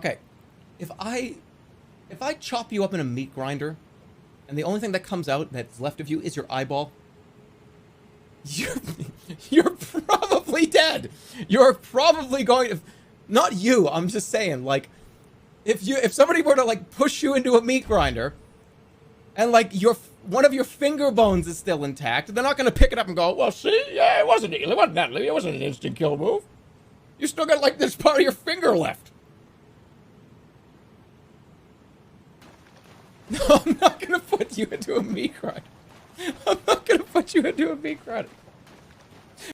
Okay, if I chop you up in a meat grinder, and the only thing that comes out that's left of you is your eyeball, you're probably dead. You're probably going to, not you. I'm just saying, like, if somebody were to like push you into a meat grinder, and like one of your finger bones is still intact, they're not going to pick it up and go, well, see, yeah, it wasn't an instant kill move. You still got like this part of your finger left. No, I'm not going to put you into a meat grinder. I'm not going to put you into a meat grinder.